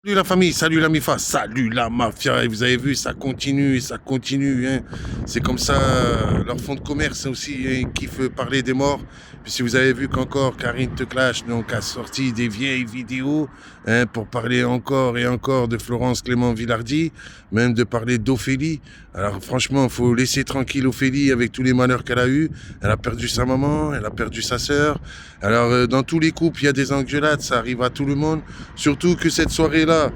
Salut la famille, salut la MIFA, salut la mafia. Et vous avez vu, ça continue, ça continue, hein. C'est comme ça, leur fonds de commerce aussi, hein, ils kiffent parler des morts. Puis si vous avez vu qu'encore Karine Te Clash donc, a sorti des vieilles vidéos, hein, pour parler encore et encore de Florence Clément Villardi, même de parler d'Ophélie. Alors franchement, il faut laisser tranquille Ophélie avec tous les malheurs qu'elle a eus. Elle a perdu sa maman, elle a perdu sa sœur. Alors dans tous les couples, il y a des engueulades, ça arrive à tout le monde. Surtout que cette soirée-là,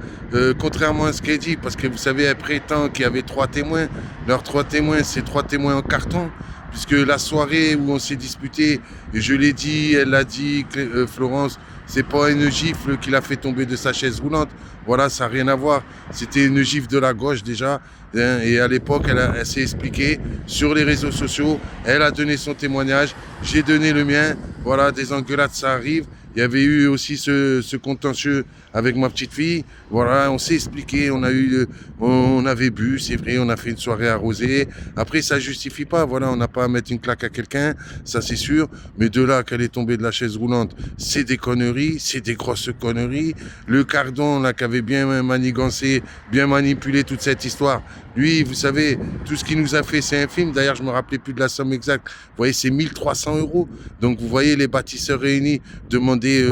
contrairement à ce qu'elle dit, parce que vous savez, elle prétend qu'il y avait trois témoins. Leurs trois témoins, c'est trois témoins en carton. Puisque la soirée où on s'est disputé, et je l'ai dit, elle l'a dit, Florence, c'est pas une gifle qui l'a fait tomber de sa chaise roulante. Voilà, ça n'a rien à voir. C'était une gifle de la gauche déjà. Hein, et à l'époque, elle s'est expliquée sur les réseaux sociaux. Elle a donné son témoignage. J'ai donné le mien. Voilà, des engueulades, ça arrive. Il y avait eu aussi ce contentieux avec ma petite fille. Voilà, on s'est expliqué, on avait bu, c'est vrai, on a fait une soirée arrosée. Après, ça justifie pas, voilà, on n'a pas à mettre une claque à quelqu'un, ça c'est sûr. Mais de là qu'elle est tombée de la chaise roulante, c'est des conneries, c'est des grosses conneries. Le Cardon, là, qui avait bien manigancé, bien manipulé toute cette histoire, lui, vous savez, tout ce qu'il nous a fait, c'est infime. D'ailleurs, je me rappelais plus de la somme exacte. Vous voyez, c'est 1300 euros. Donc, vous voyez, les bâtisseurs réunis demander,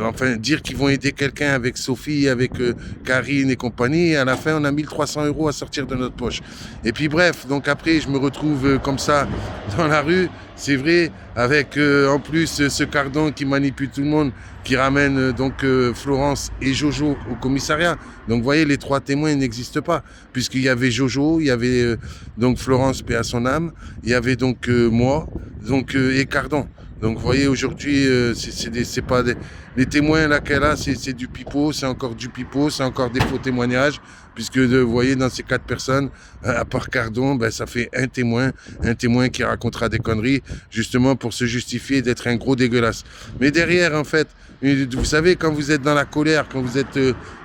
enfin, dire qu'ils vont aider quelqu'un avec Sophie, avec Karine et compagnie. Et à la fin, on a 1300 euros à sortir de notre poche. Et puis, bref, donc après, je me retrouve comme ça dans la rue. C'est vrai, avec en plus ce Cardon qui manipule tout le monde, qui ramène donc Florence et Jojo au commissariat. Donc vous voyez, les trois témoins n'existent pas, puisqu'il y avait Jojo, il y avait donc Florence, paix à son âme, il y avait donc moi, donc et Cardon. Donc vous voyez, aujourd'hui, c'est pas des... Les témoins là qu'elle a, c'est du pipeau, c'est encore du pipeau, c'est encore des faux témoignages, puisque vous voyez, dans ces quatre personnes, à part Cardon, ben, ça fait un témoin qui racontera des conneries, justement pour se justifier d'être un gros dégueulasse. Mais derrière, en fait, vous savez, quand vous êtes dans la colère, quand vous êtes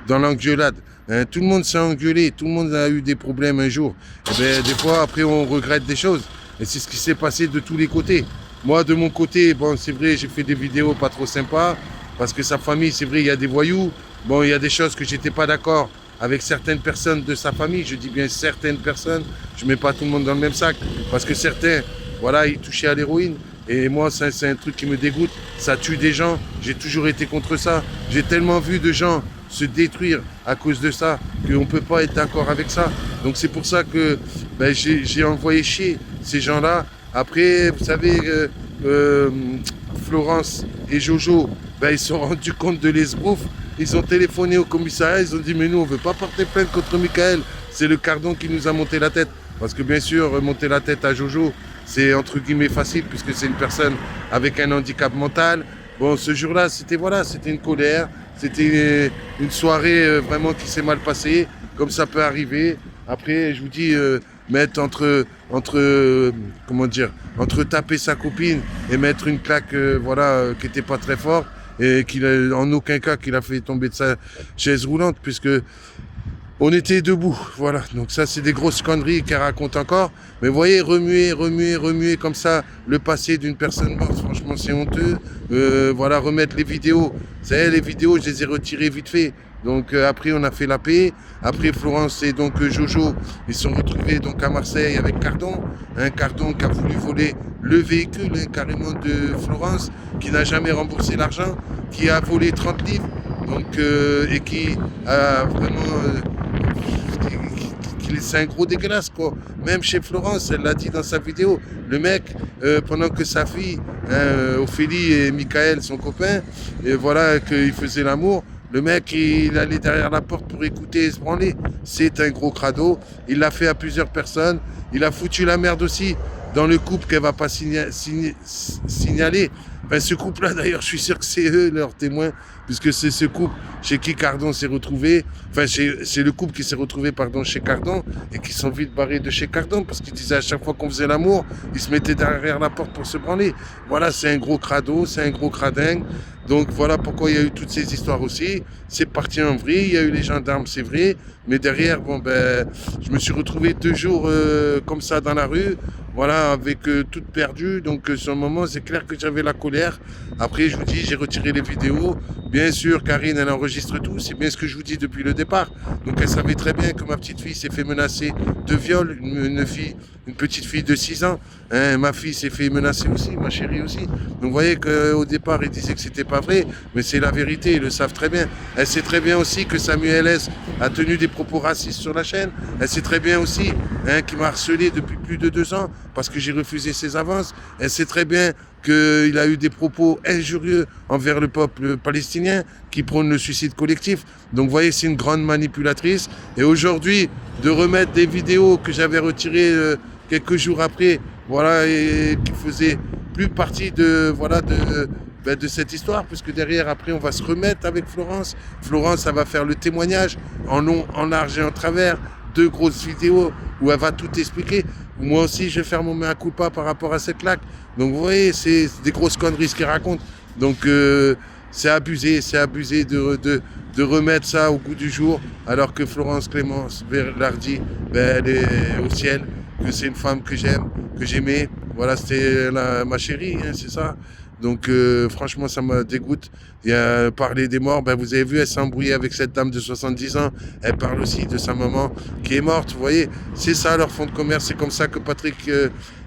dans l'engueulade, hein, tout le monde s'est engueulé, tout le monde a eu des problèmes un jour. Et ben, des fois, après, on regrette des choses. Et c'est ce qui s'est passé de tous les côtés. Moi, de mon côté, bon, c'est vrai, j'ai fait des vidéos pas trop sympas, parce que sa famille, c'est vrai, il y a des voyous. Bon, il y a des choses que j'étais pas d'accord avec certaines personnes de sa famille. Je dis bien certaines personnes. Je mets pas tout le monde dans le même sac, parce que certains, voilà, ils touchaient à l'héroïne. Et moi, c'est un truc qui me dégoûte. Ça tue des gens. J'ai toujours été contre ça. J'ai tellement vu de gens se détruire à cause de ça qu'on ne peut pas être d'accord avec ça. Donc c'est pour ça que ben, j'ai envoyé chier ces gens-là. Après, vous savez, Florence et Jojo, ben, ils se sont rendus compte de l'esbrouf. Ils ont téléphoné au commissariat. Ils ont dit, mais nous, on ne veut pas porter plainte contre Michael. C'est le Cardon qui nous a monté la tête. Parce que bien sûr, monter la tête à Jojo, c'est entre guillemets facile puisque c'est une personne avec un handicap mental. Bon, ce jour-là, c'était voilà, c'était une colère, c'était une soirée vraiment qui s'est mal passée, comme ça peut arriver. Après, je vous dis, mettre comment dire, entre taper sa copine et mettre une claque, voilà, qui n'était pas très fort et en aucun cas qu'il a fait tomber de sa chaise roulante puisque on était debout, voilà. Donc ça, c'est des grosses conneries qu'elle raconte encore. Mais vous voyez, remuer comme ça le passé d'une personne morte, franchement, c'est honteux. Voilà, remettre les vidéos. Vous savez, les vidéos, je les ai retirées vite fait. Donc après, on a fait la paix. Après, Florence et donc Jojo, ils sont retrouvés donc à Marseille avec Cardon. Un Cardon qui a voulu voler le véhicule, hein, carrément de Florence, qui n'a jamais remboursé l'argent, qui a volé 30 livres. Donc, et qui a vraiment... c'est un gros dégueulasse, quoi. Même chez Florence, elle l'a dit dans sa vidéo. Le mec, pendant que sa fille, Ophélie et Michael, son copain, et voilà, qu'ils faisaient l'amour, le mec, il allait derrière la porte pour écouter et se branler. C'est un gros crado. Il l'a fait à plusieurs personnes. Il a foutu la merde aussi dans le couple qu'elle va pas signaler. Ben, ce couple-là, d'ailleurs, je suis sûr que c'est eux, leurs témoins, puisque c'est ce couple chez qui Cardon s'est retrouvé. Enfin, c'est le couple qui s'est retrouvé, pardon, chez Cardon, et qui sont vite barrés de chez Cardon, parce qu'ils disaient à chaque fois qu'on faisait l'amour, ils se mettaient derrière la porte pour se branler. Voilà, c'est un gros crado, c'est un gros cradingue. Donc voilà pourquoi il y a eu toutes ces histoires aussi. C'est parti en vrille, il y a eu les gendarmes, c'est vrai. Mais derrière, bon ben, je me suis retrouvé 2 jours comme ça dans la rue. voilà, avec tout perdu. Donc sur le moment, c'est clair que j'avais la colère. Après, je vous dis, j'ai retiré les vidéos. Bien sûr, Karine, elle enregistre tout. C'est bien ce que je vous dis depuis le départ. Donc elle savait très bien que ma petite fille s'est fait menacer de viol, une petite fille de 6 ans. Hein, ma fille s'est fait menacer aussi, ma chérie aussi. Donc vous voyez qu'au départ, ils disaient que c'était pas vrai, mais c'est la vérité, ils le savent très bien. Elle sait très bien aussi que Samuel S a tenu des propos racistes sur la chaîne. Elle sait très bien aussi qu'il m'a harcelé depuis plus de 2 ans parce que j'ai refusé ses avances. Elle sait très bien qu'il a eu des propos injurieux envers le peuple palestinien qui prône le suicide collectif. Donc vous voyez, c'est une grande manipulatrice. Et aujourd'hui, de remettre des vidéos que j'avais retirées quelques jours après, voilà, et qui faisaient plus partie de cette histoire, puisque derrière, après, on va se remettre avec Florence. Florence, ça va faire le témoignage en long, en large et en travers, 2 grosses vidéos où elle va tout expliquer. Moi aussi, je vais faire mon mea culpa par rapport à cette claque. Donc, vous voyez, c'est des grosses conneries ce qu'elle raconte. Donc, c'est abusé de remettre ça au goût du jour, alors que Florence Clémence Velardi, elle est au ciel, que c'est une femme que j'aime, que j'aimais. Voilà, c'était ma chérie, hein, c'est ça. Donc franchement, ça me dégoûte. Il y a parlé des morts, vous avez vu, elle s'est embrouillée avec cette dame de 70 ans. Elle parle aussi de sa maman qui est morte, vous voyez. C'est ça leur fonds de commerce. C'est comme ça que Patrick,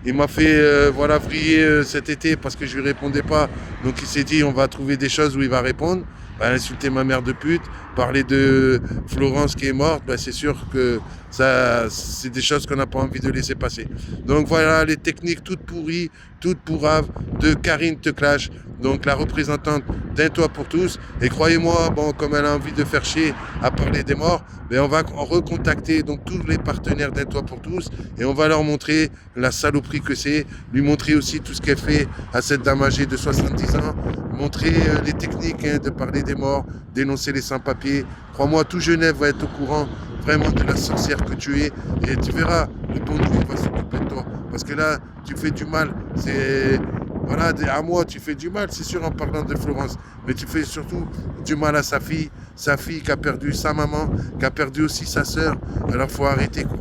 il m'a fait vriller cet été parce que je lui répondais pas. Donc il s'est dit, on va trouver des choses où il va répondre. Insulter ma mère de pute, parler de Florence qui est morte, c'est sûr que ça, c'est des choses qu'on n'a pas envie de laisser passer. Donc voilà les techniques toutes pourries, toutes pourraves de Karine Teclash, donc la représentante d'Un Toit pour tous. Et croyez-moi, comme elle a envie de faire chier à parler des morts, on va recontacter donc tous les partenaires d'Un Toit pour tous et on va leur montrer la saloperie que c'est, lui montrer aussi tout ce qu'elle fait à cette dame âgée de 70 ans, montrer les techniques de parler des morts, dénoncer les sans-papiers. Crois-moi, tout Genève va être au courant vraiment de la sorcière que tu es et tu verras, le bon Dieu va s'occuper de toi. Parce que là, tu fais du mal. Voilà, à moi, tu fais du mal, c'est sûr, en parlant de Florence. Mais tu fais surtout du mal à sa fille qui a perdu sa maman, qui a perdu aussi sa sœur. Alors, faut arrêter, quoi.